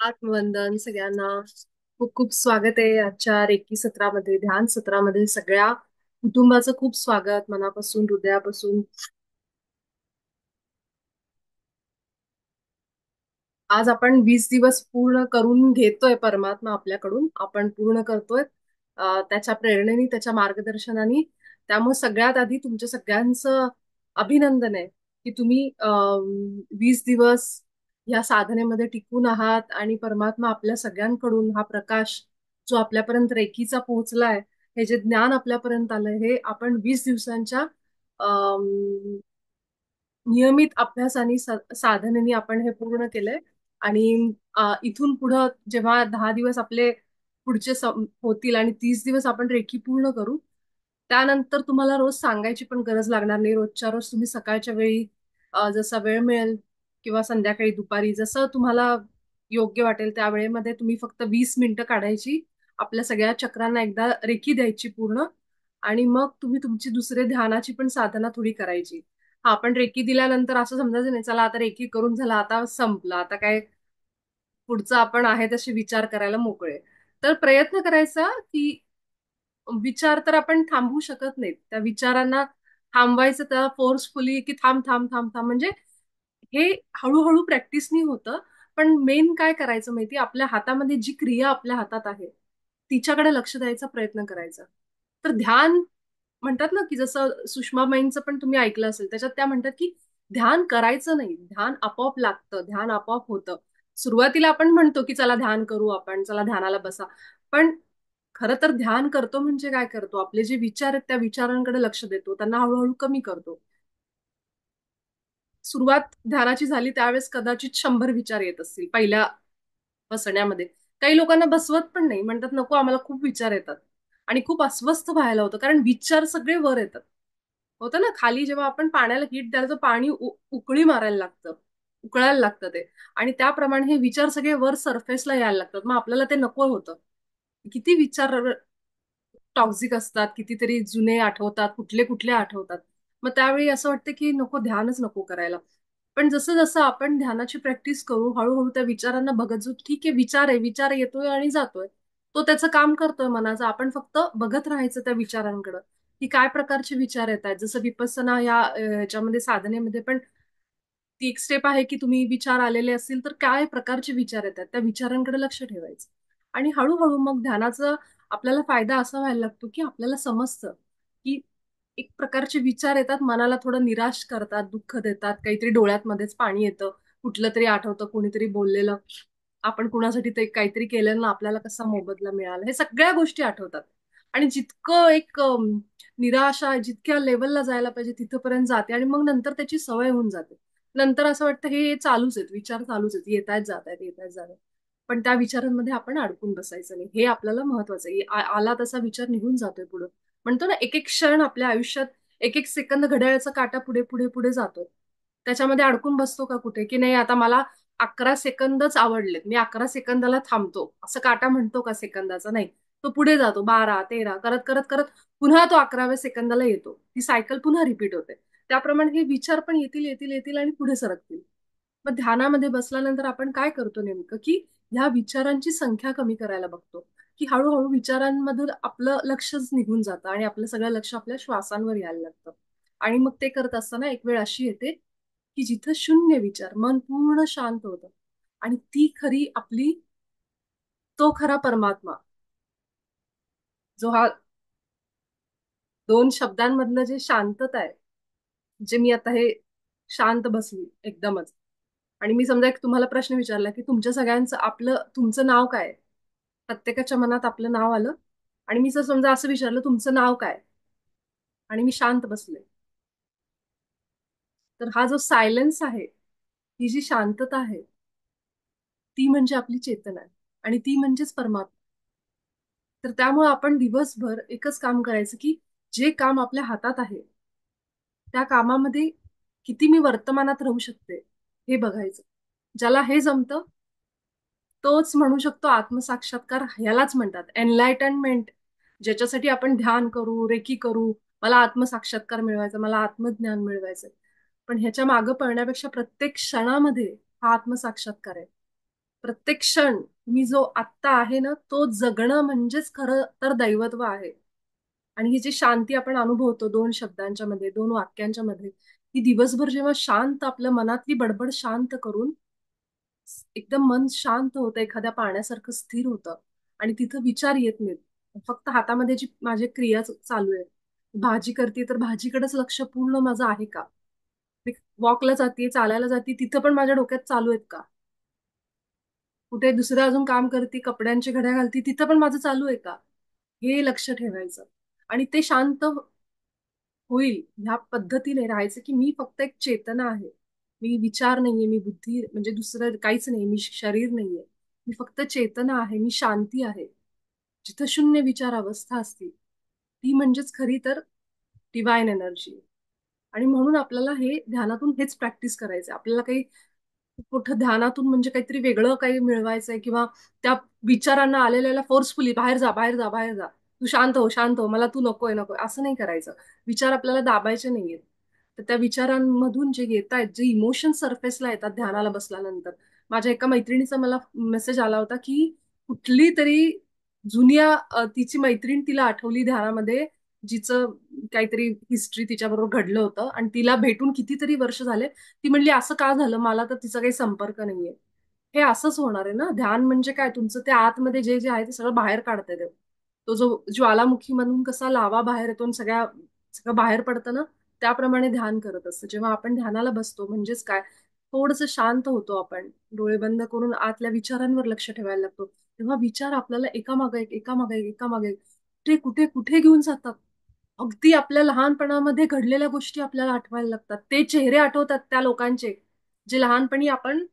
आत्मवंदन सगळ्यांना. खूप खूप स्वागत आहे आजच्या रेकी सत्रामध्ये, ध्यान सत्रामध्ये. सगळ्या कुटुंबाचं खूप स्वागत मनापासून, हृदयापासून. आज आपण 20 दिवस पूर्ण करून घेतोय. परमात्मा आपल्याकडून आपण पूर्ण करतोय, त्याच्या प्रेरणेने, त्याच्या मार्गदर्शनाने. त्यामुळे सगळ्यात आधी तुमच्या सगळ्यांचं अभिनंदन आहे की तुम्ही 20 दिवस या साधनेमध्ये टिकून आहात आणि परमात्मा आपल्या सगळ्यांकडून हा प्रकाश जो आपल्यापर्यंत रेकीचा पोहोचलाय, हे जे ज्ञान आपल्यापर्यंत आलंय, हे आपण 20 दिवसांच्या नियमित अभ्यासाने, साधनेने आपण हे पूर्ण केलंय. आणि इथून पुढं जेव्हा 10 दिवस आपले पुढचे होतील आणि 30 दिवस आपण रेखी पूर्ण करू, त्यानंतर तुम्हाला रोज सांगायची पण गरज लागणार नाही. रोजच्या रोज तुम्ही सकाळच्या वेळी, जसा वेळ मिळेल, किंवा संध्याकाळी, दुपारी, जसं तुम्हाला योग्य वाटेल त्या वेळेमध्ये तुम्ही फक्त 20 मिनिटं काढायची, आपल्या सगळ्या चक्रांना एकदा रेखी द्यायची पूर्ण. आणि मग तुम्ही तुमची दुसरे ध्यानाची पण साधना थोडी करायची. हा, आपण रेकी दिल्यानंतर असं समजायचं नाही, चला आता रेकी करून झाला, आता संपलं, आता काय पुढचं आपण आहे तसे विचार करायला मोकळे. तर प्रयत्न करायचा की विचार तर आपण थांबवू शकत नाहीत. त्या विचारांना थांबवायचं, त्या फोर्सफुली की थांब थांब थांब थांब, म्हणजे हे हळूहळू प्रॅक्टिसनी होतं. पण मेन काय करायचं माहिती, आपल्या हातामध्ये जी क्रिया आपल्या हातात आहे तिच्याकडे लक्ष द्यायचा प्रयत्न करायचा. तर ध्यान म्हणतात ना, की जसं सुषमाबाईंचं पण तुम्ही ऐकलं असेल, त्याच्यात त्या म्हणतात की ध्यान करायचं नाही, ध्यान आपोआप लागतं, ध्यान आपोआप होतं. सुरुवातीला आपण म्हणतो की चला ध्यान करू, आपण चला ध्यानाला बसा. पण खरं तर ध्यान करतो म्हणजे काय करतो, आपले जे विचार आहेत त्या विचारांकडे लक्ष देतो, त्यांना हळूहळू कमी करतो. सुरुवात ध्यानाची झाली त्यावेळेस कदाचित 100 विचार येत असतील पहिल्या बसण्यामध्ये. काही लोकांना बसवत पण नाही, म्हणतात नको आम्हाला खूप विचार येतात. आणि खूप अस्वस्थ व्हायला होतं, कारण विचार सगळे वर येतात. होतं ना, खाली जेव्हा आपण पाण्याला हीट द्यायला तर पाणी उकळी मारायला लागतं, उकळायला लागतं ते. आणि त्याप्रमाणे हे विचार सगळे वर सरफेसला यायला लागतात, मग आपल्याला ते नको होतं. किती विचार टॉक्झिक असतात, कितीतरी जुने आठवतात, कुठले कुठले आठवतात. मग त्यावेळी असं वाटतं की नको, ध्यानच नको करायला. पण जसं जसं आपण ध्यानाची प्रॅक्टिस करू, हळूहळू त्या विचारांना बघत जाऊ. ठीक आहे, विचार आहे, विचार येतोय आणि जातोय, तो त्याचं काम करतोय मनाचं. आपण फक्त बघत राहायचं त्या विचारांकडं, की काय प्रकारचे विचार येत आहेत. जसं विपස්සना या ह्याच्यामध्ये, साधनेमध्ये पण ती एक स्टेप आहे की तुम्ही विचार आलेले असतील तर काय प्रकारचे विचार येतात, त्या विचारांकडे लक्ष ठेवायचं. आणि हळूहळू मग ध्यानाचा आपल्याला फायदा असा व्हायला लागतो की आपल्याला समजतं की एक प्रकारचे विचार येतात, मनाला थोडं निराश करतात, दुःख देतात, काहीतरी डोळ्यात मध्येच पाणी येतं, कुठलं तरी आठवतं, कोणीतरी बोललेलं, आपण कुणासाठी ते काहीतरी केलेलं ना, आपल्याला कसा मोबदला मिळाला, हे सगळ्या गोष्टी आठवतात. आणि जितकं एक निराशा जितक्या लेवलला जायला पाहिजे तिथपर्यंत जाते, आणि मग नंतर त्याची सवय होऊन जाते. नंतर असं वाटतं हे चालूच आहेत, विचार चालूच आहेत, येत आहेत जात आहेत, येत आहेत जात आहेत. पण त्या विचारांमध्ये आपण अडकून बसायचं नाही, हे आपल्याला महत्वाचं आहे. आला तसा विचार निघून जातोय पुढे. म्हणतो ना, एक एक क्षण आपल्या आयुष्यात, एक एक सेकंद घड्याळाचा काटा पुढे पुढे पुढे जातोय. त्याच्यामध्ये अडकून बसतो का कुठे, की नाही आता मला 11 सेकंदच आवडलेत, मी 11 सेकंदाला थांबतो, असं काटा म्हणतो का सेकंदाचा? नाही. तो पुढे जातो, 12, 13 करत करत करत पुन्हा तो 11व्या सेकंदाला येतो, ती सायकल पुन्हा रिपीट होते. त्याप्रमाणे हे विचार पण येतील येतील येतील आणि पुढे सरकतील. मग ध्यानामध्ये बसल्यानंतर आपण काय करतो नेमकं, की ह्या विचारांची संख्या कमी करायला बघतो, की हळूहळू विचारांमधून आपलं लक्षच निघून जातं आणि आपलं सगळं लक्ष आपल्या श्वासांवर यायला लागतं. आणि मग ते करत असताना एक वेळ अशी येते की जिथं शून्य विचार, मन पूर्ण शांत होतं. आणि ती खरी आपली, तो खरा परमात्मा, जो हा 2 शब्दांमधलं जे शांतता आहे, जे मी आता हे शांत बसली एकदमच. आणि मी समजा एक तुम्हाला प्रश्न विचारला की तुमच्या सगळ्यांचं, तुमचं नाव काय आहे? प्रत्येकाच्या मनात आपलं नाव आलं. आणि मी जर समजा असं विचारलं तुमचं नाव काय, आणि मी शांत बसले, तर हा जो सायलेन्स आहे, ही जी शांतता आहे, ती म्हणजे आपली चेतना आहे. आणि ती म्हणजेच परमात्मा. तर त्यामुळे आपण दिवसभर एकच काम करायचं, की जे काम आपल्या हातात आहे त्या कामामध्ये किती मी वर्तमानात राहू शकते हे बघायचं. ज्याला हे जमतं तोच म्हणू शकतो आत्मसाक्षात्कार, ह्यालाच म्हणतात एनलायटनमेंट. ज्याच्यासाठी आपण ध्यान करू, रेकी करू, मला आत्मसाक्षात्कार मिळवायचा, मला आत्मज्ञान मिळवायचं. पण ह्याच्या मागं पळण्यापेक्षा प्रत्येक क्षणामध्ये हा आत्मसाक्षात्कार आहे. प्रत्येक क्षण मी जो आत्ता आहे ना, तो जगणं म्हणजेच खरं तर दैवत्व आहे. आणि ही जी शांती आपण अनुभवतो 2 शब्दांच्या मध्ये, 2 वाक्यांच्या मध्ये, ही दिवसभर जेव्हा शांत आपल्या मनातली बडबड शांत करून एकदम मन शांत होतं, एखाद्या पाण्यासारखं स्थिर होतं आणि तिथं विचार येत नाहीत. फक्त हातामध्ये जी माझी क्रिया चालू आहे. भाजी करते तर भाजीकडेच लक्ष पूर्ण माझं आहे का? मी वॉकला जाते, चालायला जाते, तिथं पण माझ्या डोक्यात चालू आहेत का? कुठे दुसरं अजून काम करते, कपड्यांची घड्या घालते, तिथं पण माझं चालू आहे का? हे लक्ष ठेवायचं. आणि ते शांत होईल ह्या पद्धतीने राहायचं, की मी फक्त एक चेतना आहे. मी विचार नाहीये, मी बुद्धी म्हणजे दुसरं काहीच नाही, मी शरीर नाहीये. मी फक्त चेतना आहे, मी शांती आहे. जिथं शून्य विचार अवस्था असते, ती म्हणजेच खरी तर डिव्हाइन एनर्जी. आणि म्हणून आपल्याला हे ध्यानातून हेच प्रॅक्टिस करायचं. आपल्याला काही कुठं ध्यानातून म्हणजे काहीतरी वेगळं काही मिळवायचंय किंवा त्या विचारांना आलेल्याला फोर्सफुली बाहेर जा, बाहेर जा, बाहेर जा. तू शांत हो, शांत हो. मला तू नकोय, नकोय. असं नाही करायचं. विचार आपल्याला दाबायचे नाहीयेत. तर त्या विचारांमधून जे येतायत, जे इमोशन सरफेसला येतात ध्यानाला बसल्यानंतर. माझ्या एका मैत्रिणीचा मला मेसेज आला होता, की कुठली तरी जुन्या तिची मैत्रीण तिला आठवली ध्यानामध्ये, जिचं काहीतरी हिस्ट्री तिच्याबरोबर घडलं होतं आणि तिला भेटून कितीतरी वर्ष झाले. ती म्हणली असं का झालं, मला तर तिचा काही संपर्क नाहीये. हे असंच होणार आहे ना. ध्यान म्हणजे काय, तुमचं त्या आतमध्ये जे जे आहे ते सगळं बाहेर काढतंय ते. तो जो ज्वालामुखी मधून कसा लावा बाहेर येतो आणि सगळं बाहेर पडतं ना, त्याप्रमाणे ध्यान करत असतं. जेव्हा आपण ध्यानाला बसतो म्हणजेच काय, थोडंसं शांत होतो आपण, डोळे बंद करून आतल्या विचारांवर लक्ष ठेवायला लागतो. तेव्हा विचार आपल्याला एकामागे एक, एकामागे एक, एकामागे एक, कुठे कुठे कुठे घेऊन जातात. अगदी आपल्या लहानपणामध्ये घडलेल्या गोष्टी आपल्याला आठवायला लागतात. ते चेहरे आठवतात त्या लोकांचे, जे लहानपणी आपण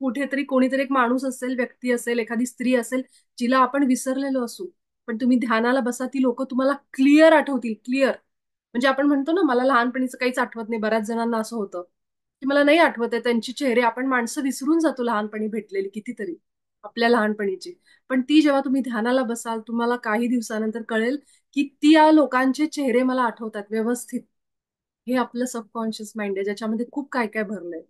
कुठेतरी कोणीतरी एक माणूस असेल, व्यक्ती असेल, एखादी स्त्री असेल, जिला आपण विसरलेलो असू. पण तुम्ही ध्यानाला बसा, ती लोकं तुम्हाला क्लिअर आठवतील, क्लिअर. म्हणजे आपण म्हणतो ना, मला लहानपणीचं काहीच आठवत नाही. बऱ्याच जणांना असं होतं, की मला नाही आठवत आहे त्यांची चेहरे. आपण माणसं विसरून जातो लहानपणी भेटलेली कितीतरी, आपल्या लहानपणीची. पण ती जेव्हा तुम्ही ध्यानाला बसाल, तुम्हाला काही दिवसानंतर कळेल, की त्या लोकांचे चेहरे मला आठवतात व्यवस्थित. हे आपलं सबकॉन्शियस माइंड आहे, ज्याच्यामध्ये खूप काय काय भरलंय.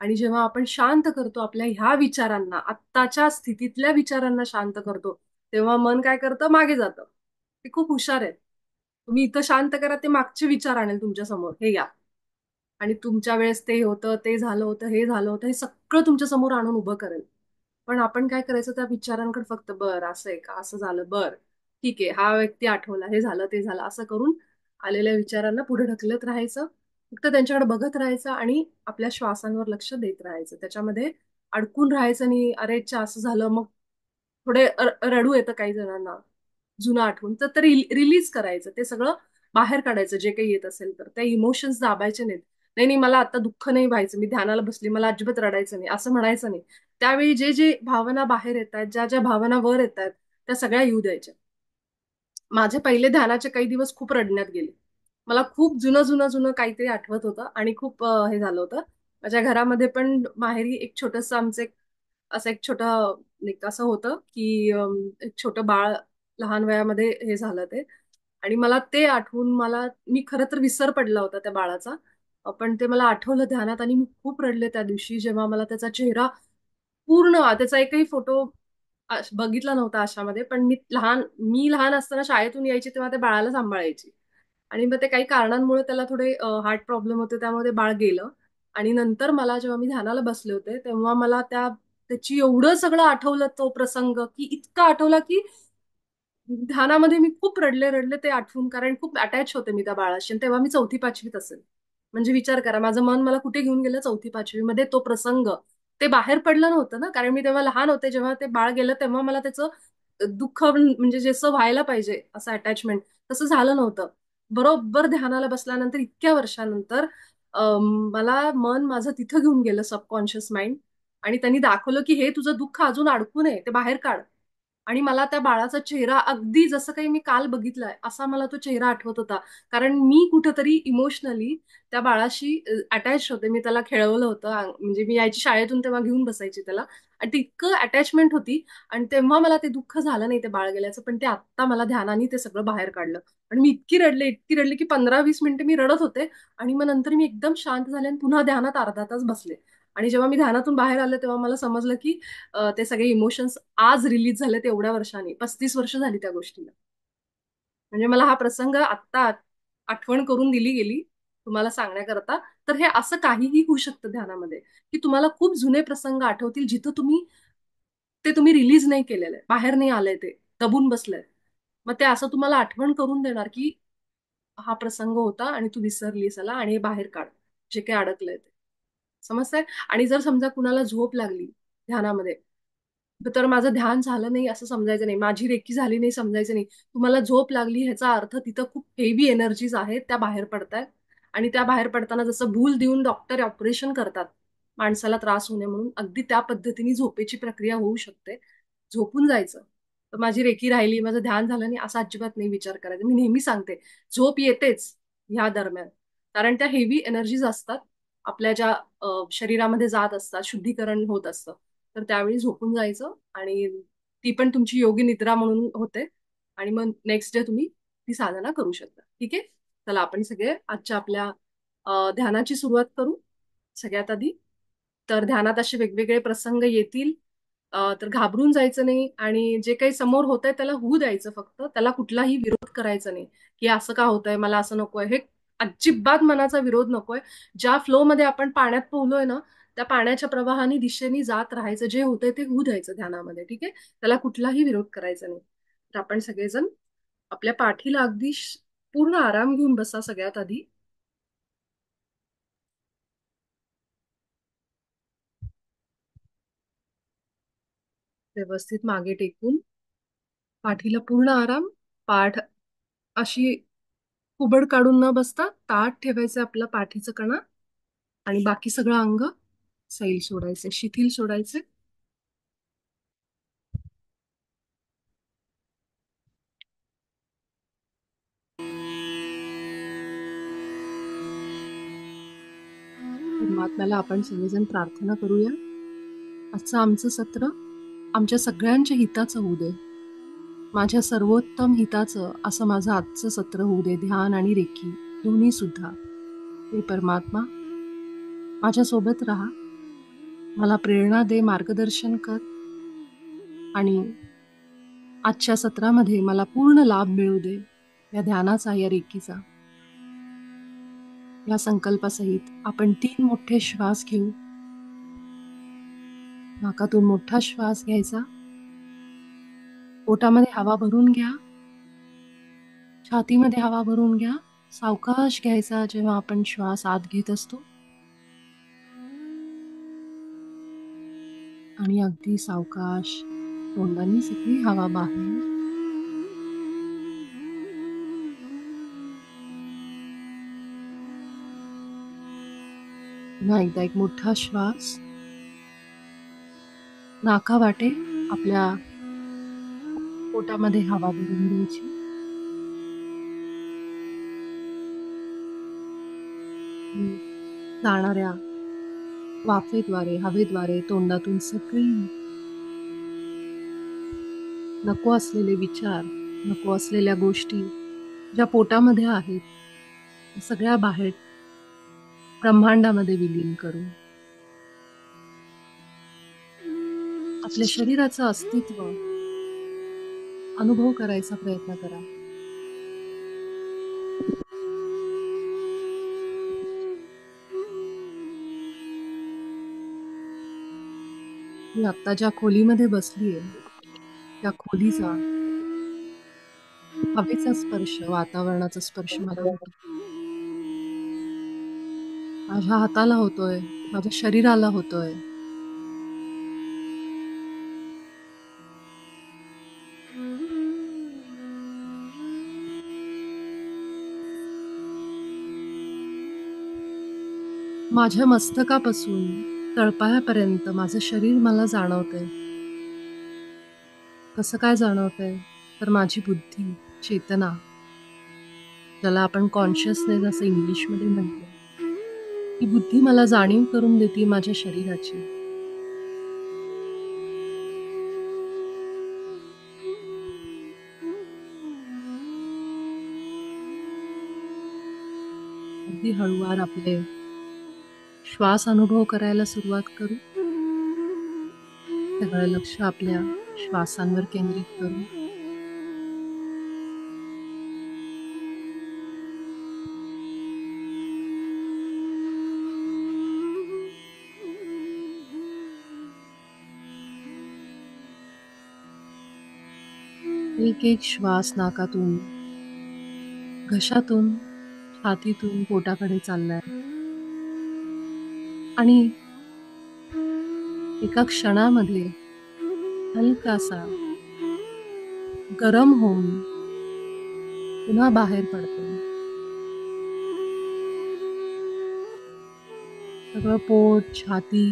आणि जेव्हा आपण शांत करतो आपल्या ह्या विचारांना, आत्ताच्या स्थितीतल्या विचारांना शांत करतो, तेव्हा मन काय करतं, मागे जातं. ते खूप हुशार आहे. तुम्ही इथं शांत करा, ते मागचे विचार आणेल तुमच्या समोर, हे या. आणि तुमच्या वेळेस ते होतं, ते झालं होतं, हे झालं होतं, हे सगळं तुमच्या समोर आणून उभं करेल. पण आपण काय करायचं, त्या विचारांकडे फक्त बरं असं आहे का, असं झालं, बरं ठीक आहे, हा व्यक्ती आठवला, हे झालं, ते झालं, असं करून आलेल्या विचारांना पुढे ढकलत राहायचं. फक्त त्यांच्याकडे बघत राहायचं आणि आपल्या श्वासांवर लक्ष देत राहायचं. त्याच्यामध्ये अडकून राहायचं आणि अरेच्या असं झालं, मग थोडे रडू येतं काही जणांना जुनं आठवून, तर ते रिलीज करायचं, ते सगळं बाहेर काढायचं जे काही येत असेल तर. त्या इमोशन्स दाबायचे नाहीत. नाही नाही, मला आता दुःख नाही व्हायचं, मी ध्यानाला बसली, मला अजिबात रडायचं नाही, असं म्हणायचं नाही. त्यावेळी जे जे भावना बाहेर येत आहेत, ज्या ज्या भावना वर येत आहेत, त्या सगळ्या येऊ द्यायच्या. माझे पहिले ध्यानाचे काही दिवस खूप रडण्यात गेले. मला खूप जुनं जुनं जुनं काहीतरी आठवत होतं आणि खूप हे झालं होतं. माझ्या घरामध्ये पण माहेरी एक छोटंसं आमचं असं एक छोटं एक असं होतं, की एक छोटं बाळ लहान वयामध्ये हे झालं ते. आणि मला ते आठवून मी खरं तर विसर पडला होता त्या बाळाचा. पण ते मला आठवलं ध्यानात आणि मी खूप रडले त्या दिवशी, जेव्हा मला त्याचा चेहरा पूर्ण त्याचा एकही फोटो बघितला नव्हता अशामध्ये. पण मी लहान असताना शाळेतून यायची तेव्हा त्या बाळाला सांभाळायची. आणि मग ते काही कारणांमुळे त्याला थोडे हार्ट प्रॉब्लेम होते, त्यामुळे ते बाळ गेलं. आणि नंतर मला जेव्हा मी ध्यानाला बसले होते, तेव्हा मला त्याची एवढं सगळं आठवलं तो प्रसंग, की इतका आठवला की ध्यानामध्ये मी खूप रडले रडले ते आठवून, कारण खूप अटॅच होते मी त्या बाळाशी. आणि तेव्हा मी 4थी-5वीत असेल. म्हणजे विचार करा, माझं मन मला कुठे घेऊन गेलं, 4थी-5वी मध्ये तो प्रसंग. ते बाहेर पडलं नव्हतं ना, कारण मी तेव्हा लहान होते. जेव्हा ते बाळ गेलं तेव्हा मला त्याचं दुःख म्हणजे जसं व्हायला पाहिजे असं अटॅचमेंट, तसं झालं नव्हतं. बरोबर ध्यानाला बसल्यानंतर इतक्या वर्षानंतर मला मन माझं तिथं घेऊन गेलं, सबकॉन्शियस माइंड. आणि त्यांनी दाखवलं की हे तुझं दुःख अजून अडकू नये, ते बाहेर काढ. आणि मला त्या बाळाचा चेहरा अगदी जसं काही मी काल बघितलाय असा मला तो चेहरा आठवत होता. कारण मी कुठंतरी इमोशनली त्या बाळाशी अटॅच होते. मी त्याला खेळवलं होतं. म्हणजे मी यायची शाळेतून तेव्हा घेऊन बसायची त्याला. आणि ती इतकं अटॅचमेंट होती. आणि तेव्हा मला ते दुःख झालं नाही ते बाळ गेल्याचं. पण ते आत्ता मला ध्यानाने ते सगळं बाहेर काढलं. आणि मी इतकी रडले की 15-20 मिनिटं मी रडत होते. आणि मग नंतर मी एकदम शांत झाले आणि पुन्हा ध्यानात अर्धा तास बसले. आणि जेव्हा मी ध्यानातून बाहेर आले तेव्हा मला समजलं की ते सगळे इमोशन्स आज रिलीज झाले एवढ्या वर्षांनी, 35 वर्ष झाली त्या गोष्टीला. म्हणजे मला हा प्रसंग आत्ता आठवण करून दिली गेली तुम्हाला सांगण्याकरता. तर हे असं काहीही होऊ शकतं ध्यानामध्ये, की तुम्हाला खूप जुने प्रसंग आठवतील जिथं तुम्ही रिलीज नाही केलेलं आहे, बाहेर नाही आलंय, ते दबून बसलंय. मग ते असं तुम्हाला आठवण करून देणार की हा प्रसंग होता आणि तू विसरलीस याला आणि हे बाहेर काढ, जे काही अडकलंय ते. समजतंय? आणि जर समजा कुणाला झोप लागली ध्यानामध्ये, तर माझं ध्यान झालं नाही असं समजायचं नाही, माझी रेकी झाली नाही समजायचं नाही. तुम्हाला झोप लागली ह्याचा अर्थ तिथं खूप हेवी एनर्जीज आहेत त्या बाहेर पडतायत. आणि त्या बाहेर पडताना जसं भूल देऊन डॉक्टर ऑपरेशन करतात माणसाला त्रास होऊ नये म्हणून, अगदी त्या पद्धतीने झोपेची प्रक्रिया होऊ शकते. झोपून जायचं. तर माझी रेकी राहिली, माझं ध्यान झालं नाही असा अजिबात नाही विचार करायचा. मी नेहमी सांगते, झोप येतेच ह्या दरम्यान, कारण त्या हेवी एनर्जीज असतात आपल्या ज्या शरीरामध्ये जात असतात, शुद्धीकरण होत असतं. तर त्यावेळी झोपून जायचं आणि ती पण तुमची योगी निद्रा म्हणून होते. आणि मग नेक्स्ट डे तुम्ही ती साधना करू शकता. ठीक आहे. चला आपण सगळे आजच्या आपल्या ध्यानाची सुरुवात करू. सगळ्यात आधी तर ध्यानात असे वेगवेगळे प्रसंग येतील, तर घाबरून जायचं नाही आणि जे काही समोर होतंय त्याला होऊ द्यायचं, फक्त त्याला कुठलाही विरोध करायचा नाही की असं का होतंय, मला असं नकोय. हे अजिबात मनाचा विरोध नकोय. ज्या फ्लो मध्ये आपण पाण्यात पोहलोय ना, त्या पाण्याच्या प्रवाहाने दिशेने जात राहायचं, जे होतंय ते होऊ द्यायचं ध्यानामध्ये. ठीक आहे. त्याला कुठलाही विरोध करायचा नाही. तर आपण सगळेजण आपल्या पाठीला अगदी पूर्ण आराम घेऊन बसा सगळ्यात आधी. व्यवस्थित मागे टेकून पाठीला पूर्ण आराम. पाठ अशी कुबड काढून न बसता ताठ ठेवायचं आपलं पाठीचं कणा, आणि बाकी सगळं अंग सैल सोडायचे, शिथिल सोडायचे. परमात्म्याला आपण सगळेजण प्रार्थना करूया, आजचं आमचं सत्र आमच्या सगळ्यांच्या हिताचं होऊ दे, माझ्या सर्वोत्तम हिताचं असं माझं आजचं सत्र होऊ दे. ध्यान आणि रेकी दोन्ही सुद्धा. हे परमात्मा माझ्यासोबत राहा, मला प्रेरणा दे, मार्गदर्शन कर, आणि आजच्या सत्रामध्ये मला पूर्ण लाभ मिळू दे या ध्यानाचा, या रेकीचा. या संकल्पासहित आपण 3 मोठे श्वास घेऊ. नाकातून मोठा श्वास घ्यायचा, पोटामध्ये हवा भरून घ्या, छातीमध्ये हवा भरून घ्या. सावकाश घ्यायचा जेव्हा आपण श्वास आत घेत असतो, आणि अगदी सावकाश तोंडाने सगळी हवा बाहेर. पुन्हा एकदा एक मोठा श्वास नाकावाटे आपल्या पोटामध्ये हवा भरून घ्यायची. जाणाऱ्या वाफेद्वारे, हवेद्वारे तोंडातून सगळी नको असलेले विचार, नको असलेल्या गोष्टी ज्या पोटामध्ये आहेत, त्या सगळ्या बाहेर ब्रह्मांडामध्ये विलीन करू. आपल्या शरीराचं अस्तित्व अनुभव करायचा प्रयत्न करा. मी आता ज्या खोलीमध्ये बसलीये त्या खोलीचा, हवेचा स्पर्श, वातावरणाचा स्पर्श मला होतो. माझ्या हाताला होतोय, माझ्या शरीराला होतोय. माझ्या मस्तकापासून तळपायापर्यंत माझं शरीर मला जाणवतंय. कसं काय जाणवतंय? तर माझी बुद्धी, चेतना, ज्याला आपण कॉन्शियसनेस असं इंग्लिशमध्ये म्हणतो, ही बुद्धी मला जाणीव करून देते माझ्या शरीराची. अगदी हळूवार आपले श्वास अनुभव करायला सुरुवात करू. सगळं लक्ष आपल्या श्वासांवर केंद्रित करू. एक एक श्वास नाकातून, घशातून, छातीतून पोटाकडे चाललाय आणि एका क्षणामध्ये हलकासा गरम होऊन पुन्हा बाहेर पडतो. सगळं पोट, छाती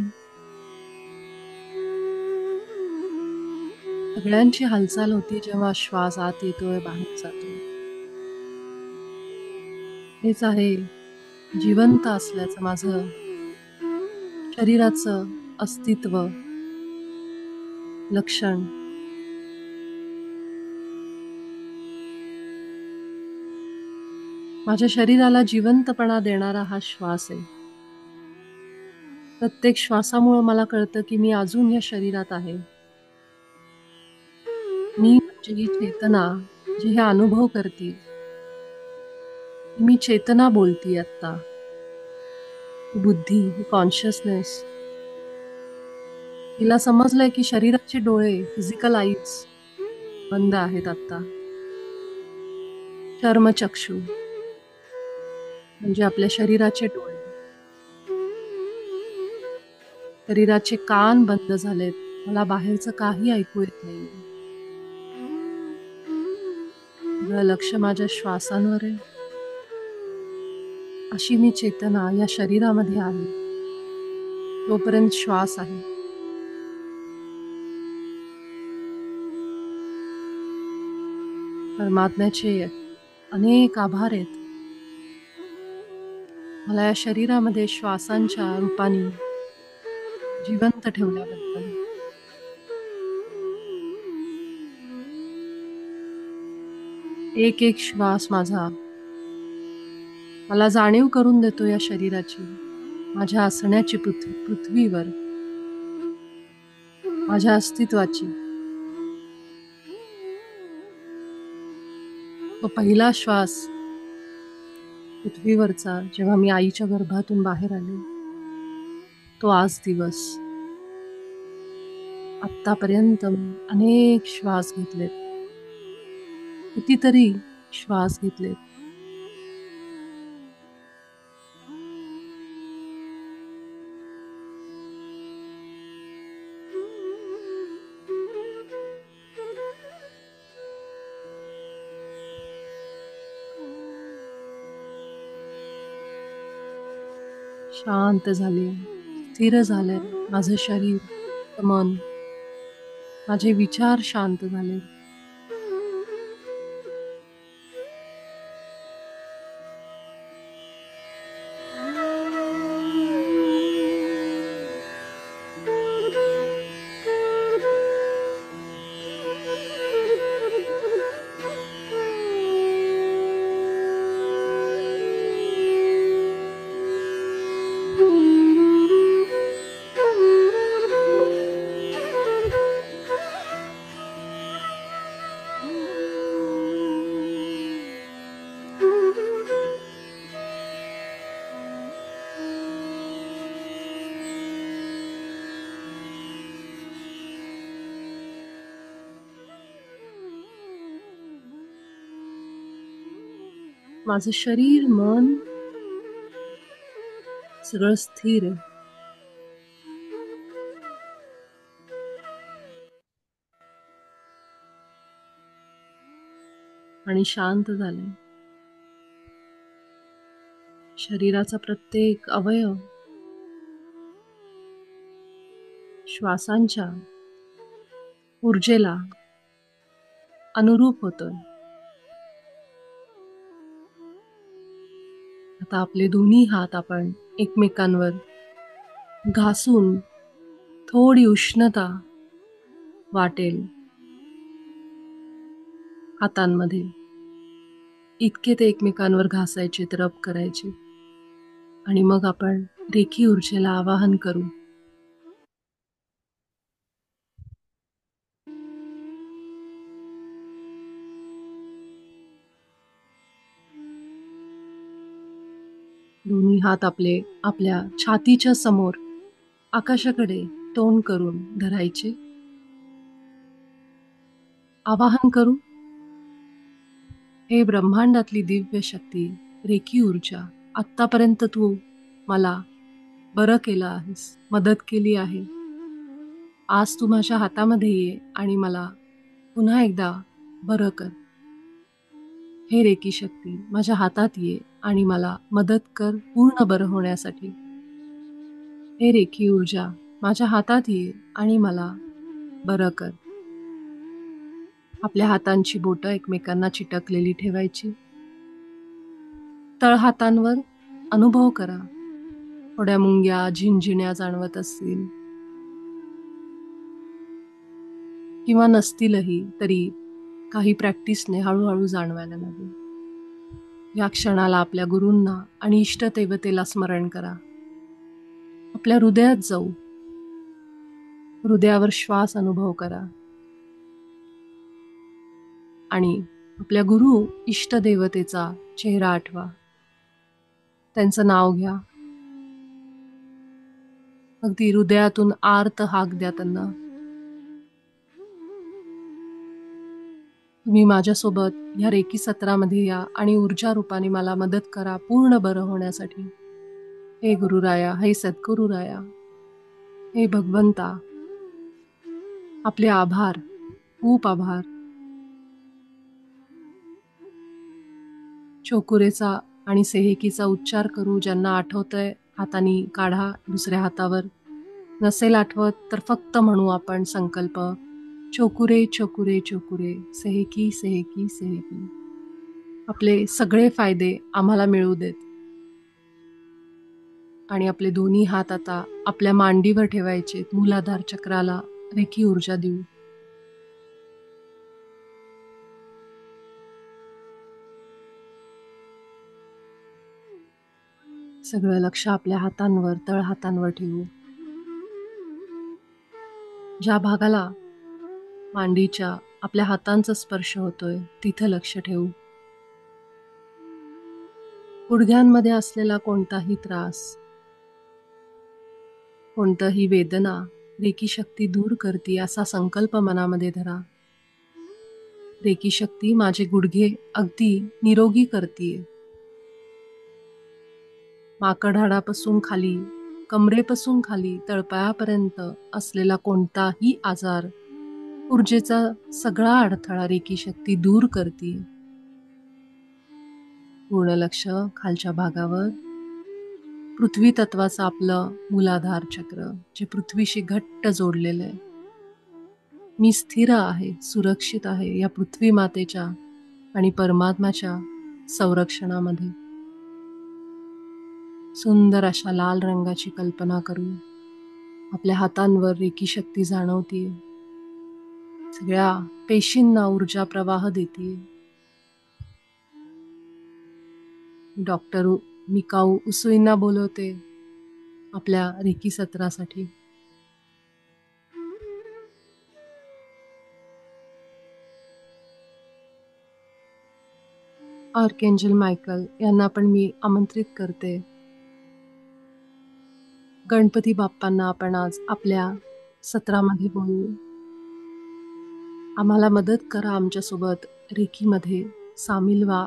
सगळ्यांची हालचाल होती जेव्हा श्वास आत येतोय, बाहेर जातोय. हेच आहे जिवंत असल्याचं माझं शरीराचं अस्तित्व, लक्षण. माझ्या शरीराला जिवंतपणा देणारा हा श्वास आहे. प्रत्येक श्वासामुळे मला कळतं की मी अजून या शरीरात आहे. मी म्हणजे ही चेतना जी हे अनुभव करते, मी चेतना बोलती आता. बुद्धी, कॉन्शियसनेस, हिला समजलंय की शरीराचे डोळे, फिजिकल आईज बंद आहेत आता. चर्मचक्षु म्हणजे आपल्या शरीराचे डोळे, शरीराचे कान बंद झालेत. मला बाहेरचं काही ऐकू येत नाही. लक्ष माझ्या श्वासांवर आहे. अशी मी चेतना या शरीरामध्ये आहे. तोपर्यंत श्वास आहे. परमात्म्याचे अनेक आभार आहेत मला या शरीरामध्ये श्वासांच्या रूपाने जिवंत ठेवल्याबद्दल. एक एक श्वास माझा मला जाणीव करून देतो या शरीराची, माझ्या असण्याची पृथ्वीवर, माझ्या अस्तित्वाची. तो पहिला श्वास पृथ्वीवरचा जेव्हा मी आईच्या गर्भातून बाहेर आले, तो आज दिवस. आत्तापर्यंत अनेक श्वास घेतलेत, कितीतरी श्वास घेतलेत. शांत झाले, स्थिर झाले माझे शरीर, मन, माझे विचार शांत झाले. माझं शरीर, मन सगळं स्थिर आहे. आणि शांत झालंय. शरीराचा प्रत्येक अवयव श्वासांच्या ऊर्जेला अनुरूप होतोय. आता आपले दोन्ही हात आपण एकमेकांवर घासून थोडी उष्णता वाटेल हातांमध्ये, इतके ते एकमेकांवर घासायचे, रब करायचे. आणि मग आपण रेखी ऊर्जेला आवाहन करू. दोन्ही हात आपले आपल्या छातीच्या समोर आकाशाकडे तोंड करून धरायचे. आवाहन करू. हे ब्रह्मांडातली दिव्य शक्ती, रेखी ऊर्जा, आत्तापर्यंत तू मला बरं केलं आहेस, मदत केली आहे. आज तू माझ्या हातामध्ये ये आणि मला पुन्हा एकदा बरं कर. हे रेकी शक्ती माझ्या हातात ये आणि मला मदत कर पूर्ण बरं होण्यासाठी. हे रेखी ऊर्जा माझ्या हातात ये आणि मला बरं कर. आपल्या हातांची बोटं एकमेकांना चिटकलेली ठेवायची. तळहातांवर अनुभव करा. थोड्या मुंग्या, झिंझिण्या जाणवत असतील किंवा नसतीलही तरी काही प्रॅक्टिसने हळूहळू जाणवायला लागेल. या क्षणाला आपल्या गुरूंना आणि इष्टदेवतेला स्मरण करा. आपल्या हृदयात जाऊ. हृदयावर श्वास अनुभव करा आणि आपल्या गुरु इष्टदेवतेचा चेहरा आठवा. त्यांचं नाव घ्या. अगदी हृदयातून आर्त हाक द्या त्यांना. तुम्ही माझ्यासोबत ह्या रेकी सत्रामध्ये या आणि ऊर्जा रूपाने मला मदत करा पूर्ण बरं होण्यासाठी. हे गुरुराया, हे सद्गुरुराया, हे भगवंता, आपले आभार, खूप आभार. चोकुरेचा आणि सेहेकीचा उच्चार करू. ज्यांना आठवतंय हातानी काढा दुसऱ्या हातावर. नसेल आठवत तर फक्त म्हणू आपण संकल्प, चोकुरे चोकुरे चोकुरे, सेहेकी सेहेकी सेहेकी. आपले सगळे फायदे आम्हाला मिळू देत. आणि आपले दोन्ही हात आता आपल्या मांडीवर ठेवायचे. मूलाधार चक्राला रेखी ऊर्जा देऊ. सगळं लक्ष आपल्या हातांवर, तळहातांवर ठेवू. ज्या भागाला मांडीच्या आपल्या हातांचा स्पर्श होतोय तिथं लक्ष ठेवू. गुडघ्यांमध्ये असलेला कोणताही त्रास, कोणतीही वेदना रेकी शक्ती दूर करते असा संकल्प मनामध्ये धरा. रेकी शक्ती माझे गुडघे अगदी निरोगी करतीये. माकडहाडापासून खाली, कमरेपासून खाली तळपायापर्यंत असलेला कोणताही आजार, ऊर्जेचा सगळा अडथळा रेकी शक्ती दूर करते. पूर्ण लक्ष खालच्या भागावर. पृथ्वी तत्वाचं आपलं मूलाधार चक्र जे पृथ्वीशी घट्ट जोडलेलं आहे. मी स्थिर आहे, सुरक्षित आहे या पृथ्वी मातेच्या आणि परमात्म्याच्या संरक्षणामध्ये. सुंदर अशा लाल रंगाची कल्पना करू. आपल्या हातांवर रेकी शक्ती जाणवतीये. सगळ्या पेशींना ऊर्जा प्रवाह देते. डॉक्टर मिकाऊ उसुईंना बोलवते आपल्या रेकी सत्रासाठी. आर्कएंजल मायकल यांना पण मी आमंत्रित करते. गणपती बाप्पांना आपण आज आपल्या सत्रामध्ये बोलू. आम्हाला मदत करा, आमच्यासोबत रेकीमध्ये सामील व्हा.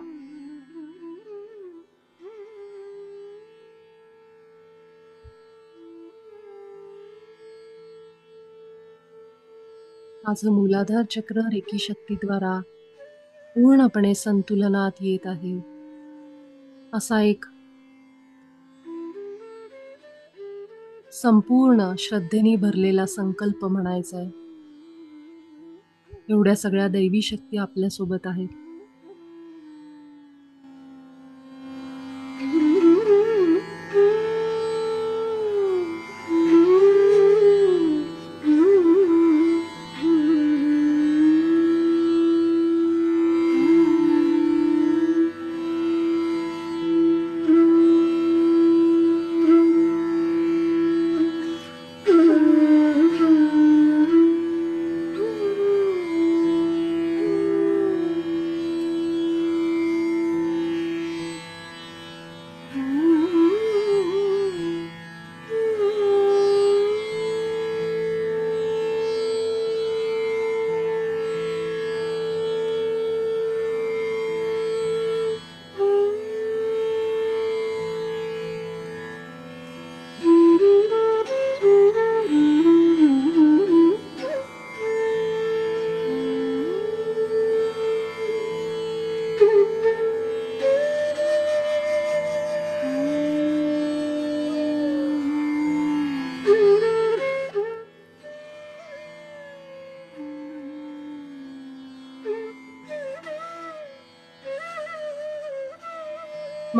माझं मूलाधार चक्र रेकी शक्तीद्वारा पूर्णपणे संतुलनात येत आहे. असा एक संपूर्ण श्रद्धेने भरलेला संकल्प म्हणायचा आहे. एवढ्या सगळ्या दैवी शक्ती आपल्यासोबत आहेत.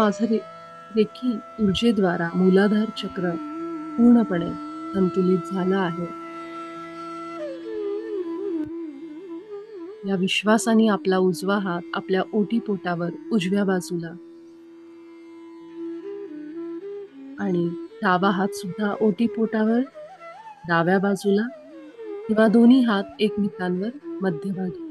माझं रेखी ऊर्जेद्वारा मूलाधार चक्र पूर्णपणे संतुलित झालं आहे. या विश्वासाने आपला उजवा हात आपल्या ओटीपोटावर उजव्या बाजूला आणि डावा हात सुद्धा ओटीपोटावर डाव्या बाजूला किंवा दोन्ही हात एकमेकांवर मध्यभागी.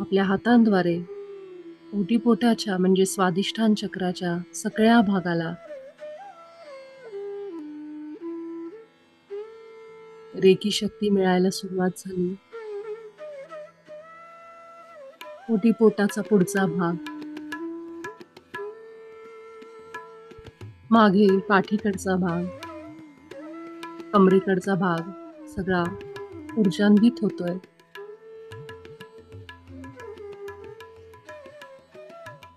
आपल्या हातांद्वारे ओटीपोटाच्या म्हणजे स्वादिष्ठान चक्राच्या सगळ्या भागाला रेकी शक्ती मिळायला सुरुवात झाली. ओटीपोटाचा पुढचा भाग, मागे पाठीकडचा भाग, कमरेकडचा भाग सगळा ऊर्जान्वित होतोय.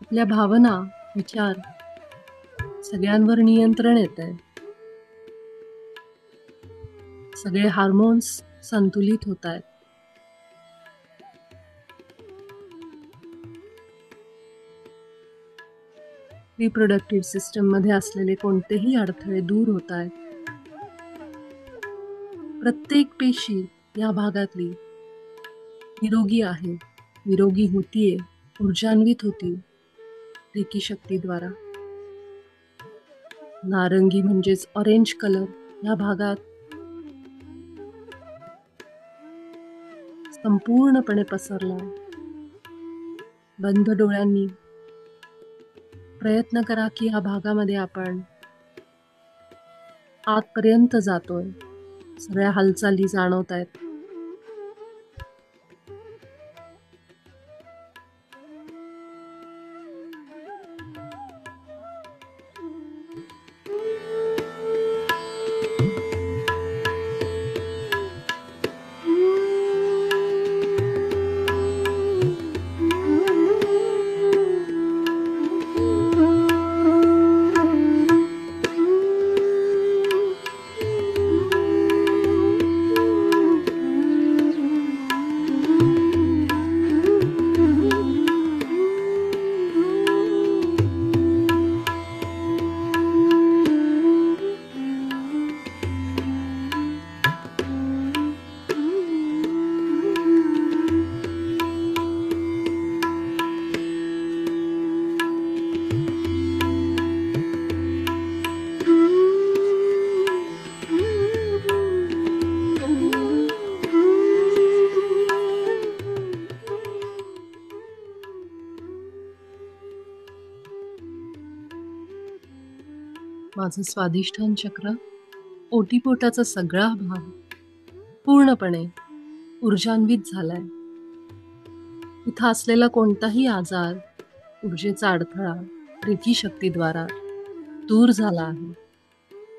आपल्या भावना, विचार सगळ्यांवर नियंत्रण येतंय. सगळे हार्मोन्स संतुलित होत आहेत. रिप्रोडक्टिव्ह सिस्टम मध्ये असलेले कोणतेही अडथळे दूर होत आहेत. प्रत्येक पेशी या भागातली निरोगी आहे, निरोगी होतीये, ऊर्जान्वित होती रेकी शक्तीद्वारा. नारंगी म्हणजेच ऑरेंज कलर या भागात संपूर्णपणे पसरला. बंद डोळ्यांनी प्रयत्न करा की या भागामध्ये आपण आतपर्यंत जातोय. सगळ्या हालचाली जाणवत आहेत. माझं स्वादिष्ठान चक्र, ओटीपोटाचा सगळा भाग पूर्णपणे ऊर्जान्वित झालाय. इथं असलेला कोणताही आजार, ऊर्जेचा अडथळा रेकी शक्तीद्वारा दूर झाला आहे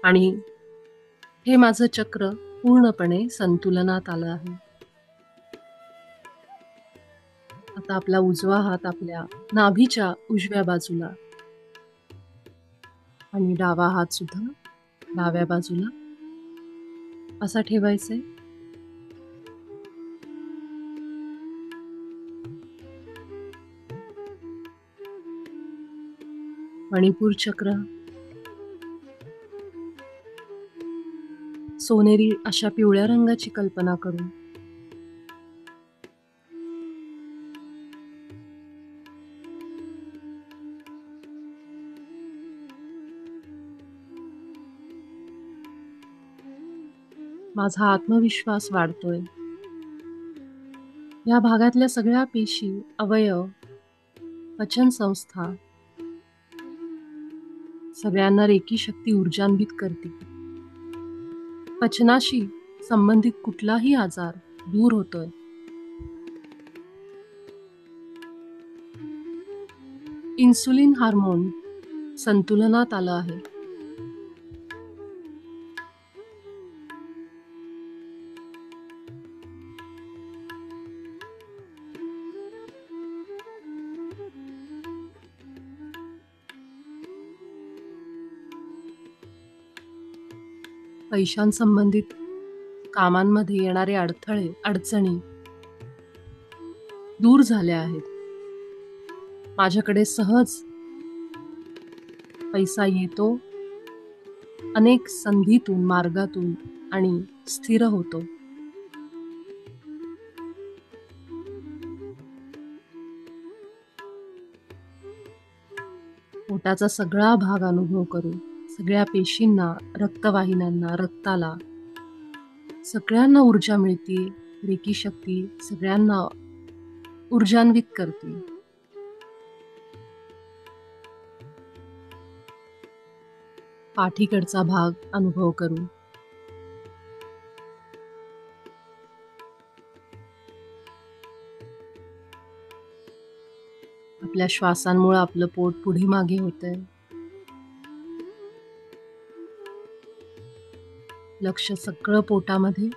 आणि हे माझं चक्र पूर्णपणे संतुलनात आलं आहे. आता आपला उजवा हात आपल्या नाभीच्या उजव्या बाजूला आणि डावा हात सुद्धा डाव्या बाजूला असा ठेवायचा. मणिपूर चक्र सोनेरी अशा पिवळ्या रंगाची कल्पना करून माझा आत्मविश्वास वाढतोय. या भागातल्या सगळ्या पेशी, अवयव, पचन संस्था सगळ्यांना रेकी शक्ती ऊर्जान्वित करते. पचनाशी संबंधित कुठलाही आजार दूर होतोय. इन्सुलिन हार्मोन संतुलनात आलं आहे. पैशांसंबंधित कामांमध्ये येणारे अडथळे, अडचणी दूर झाल्या आहेत. माझ्याकडे सहज पैसा येतो, अनेक संधीतून, मार्गातून आणि स्थिर होतो. पोटाचा सगळा भाग अनुभव करू, सगळ्या पेशींना, रक्तवाहिन्यांना, रक्ताला सगळ्यांना ऊर्जा मिळते. रेकी शक्ती सगळ्यांना ऊर्जान्वित करते. पाठीकडचा भाग अनुभव करू. आपल्या श्वासांमुळे आपलं पोट पुढे मागे होतंय. लक्ष सगळं पोटामध्ये.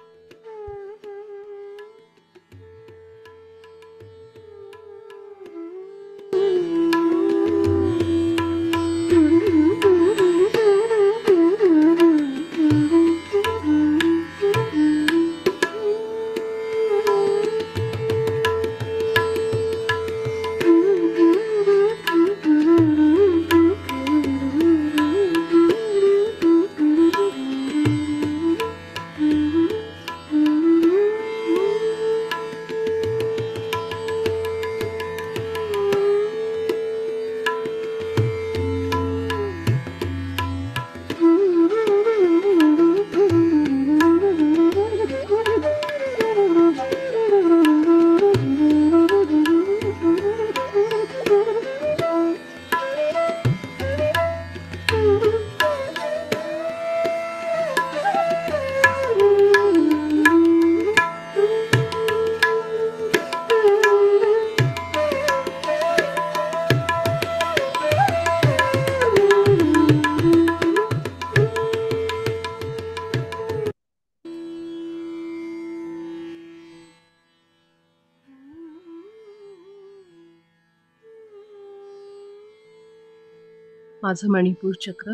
माझं मणिपूर चक्र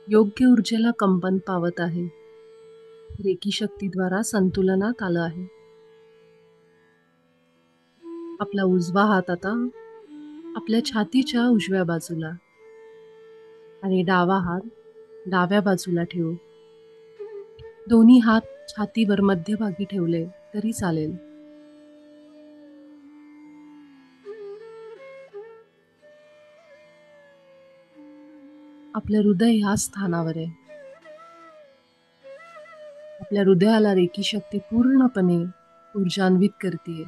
योग्य ऊर्जेला कंपन पावत आहे. रेकी शक्तीद्वारा संतुलनात आलं आहे. आपला उजवा हात आता आपल्या छातीच्या उजव्या बाजूला आणि डावा हात डाव्या बाजूला ठेवू. दोन्ही हात छातीवर मध्यभागी ठेवले तरी चालेल. आपलं हृदय ह्या स्थानावर आहे. आपल्या हृदयाला रेकी शक्ती पूर्णपणे ऊर्जान्वित करते.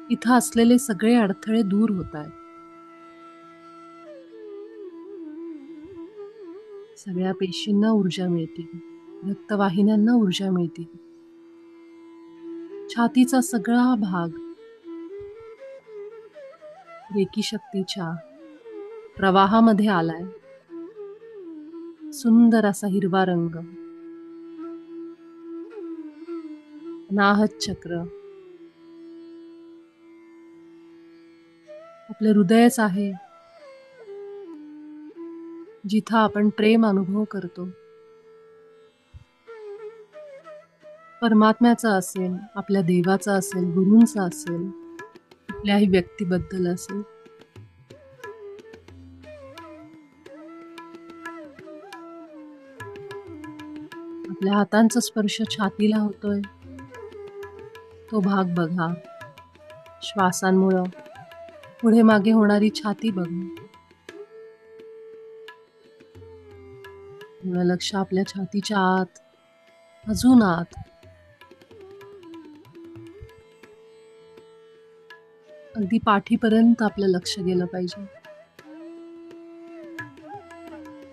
इथं असलेले सगळे अडथळे दूर होत आहेत. सगळ्या पेशींना ऊर्जा मिळते, रक्तवाहिन्यांना ऊर्जा मिळते. छातीचा सगळा भाग रेकी शक्तीच्या प्रवाहामध्ये आलाय. सुंदर असा हिरवा रंग. अनाहत चक्र आपलं हृदयच आहे जिथं आपण प्रेम अनुभव करतो. परमात्म्याचा असेल, आपल्या देवाचा असेल, गुरूंचा असेल, कुठल्याही व्यक्तीबद्दल असेल. आपल्या हातांचा स्पर्श छातीला होतोय, तो भाग बघा. श्वासांमुळं पुढे मागे होणारी छाती बघा. पूर्ण लक्ष आपल्या छातीच्या आत, अजून आत. अगदी पाठीपर्यंत आपलं लक्ष गेलं पाहिजे.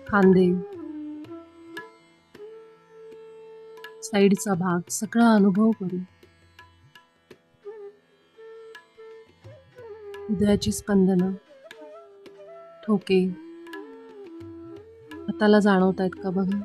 खांदे, साईडचा भाग सगळा अनुभव करू. हृदयाची स्पंदनं, ठोके हाताला जाणवत आहेत का बघा.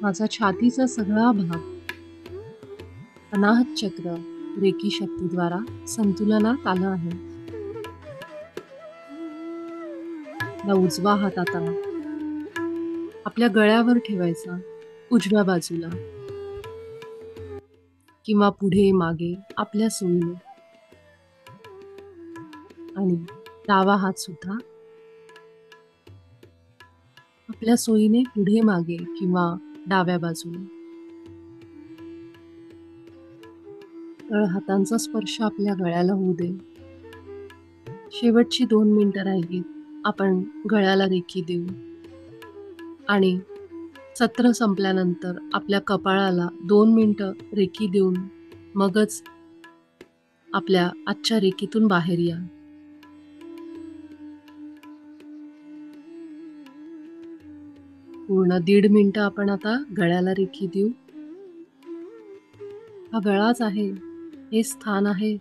माझा छातीचा सगळा भाग अनाहत चक्र रेकी शक्तीद्वारा संतुलनात आलं आहे. आपला उजवा हात आता आपल्या गळ्यावर ठेवायचा, उजव्या बाजूला किंवा पुढे मागे आपल्या सोयीने, आणि डावा हात सुद्धा आपल्या सोयीने पुढे मागे किंवा डाव्या बाजूने. हातांचा स्पर्श आपल्या गळ्याला होऊ दे. शेवटची 2 मिनिटं राहिली. आपण गळ्याला रेखी देऊ आणि सत्र संपल्यानंतर आपल्या कपाळाला 2 मिनिटं रेखी देऊन मगच आपल्या आजच्या रेकीतून बाहेर या. पूर्ण 1.5 मिनिटं आपण आता गळ्याला रेखी देऊ. हा गळाच आहे, हे स्थान आहे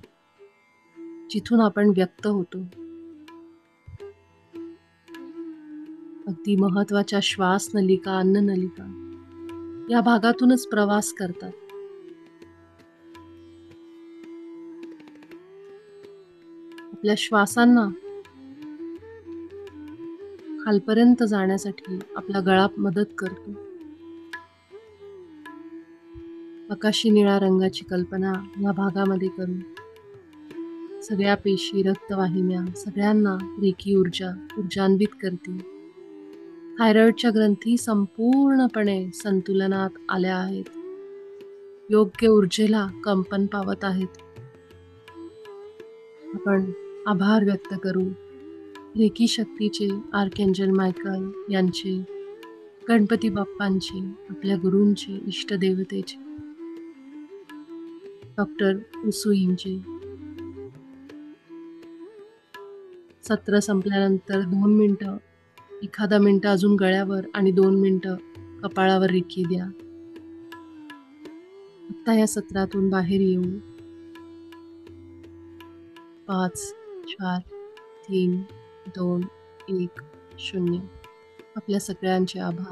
जिथून आपण व्यक्त होतो. अगदी महत्वाच्या श्वास नलिका, अन्न नलिका या भागातूनच प्रवास करतात. आपल्या श्वासांना खालपर्यंत जाण्यासाठी आपला गळा मदत करतो. आकाशी निळ्या रंगाची कल्पना या भागामध्ये करून सगळ्या पेशी, रक्तवाहिन्या सगळ्यांना रेखी ऊर्जान्वित करतील. थायरॉइडच्या ग्रंथी संपूर्णपणे संतुलनात आल्या आहेत. योग्य ऊर्जेला कंपन पावत आहेत. आपण आभार व्यक्त करू रेकी शक्तीचे, आर्कएंजल मायकल यांचे, गणपती बाप्पांचे, आपल्या गुरूंचे, इष्टदेवतेचे, डॉक्टर उसुईंचे. सत्र संपल्यानंतर 2 मिनिटं, एखादा मिनिटं अजून गळ्यावर आणि 2 मिनिटं कपाळावर रेखी द्या. आता या सत्रातून बाहेर येऊ. 5, 4, 3, 2, 1, 0. आपल्या सगळ्यांचे आभार.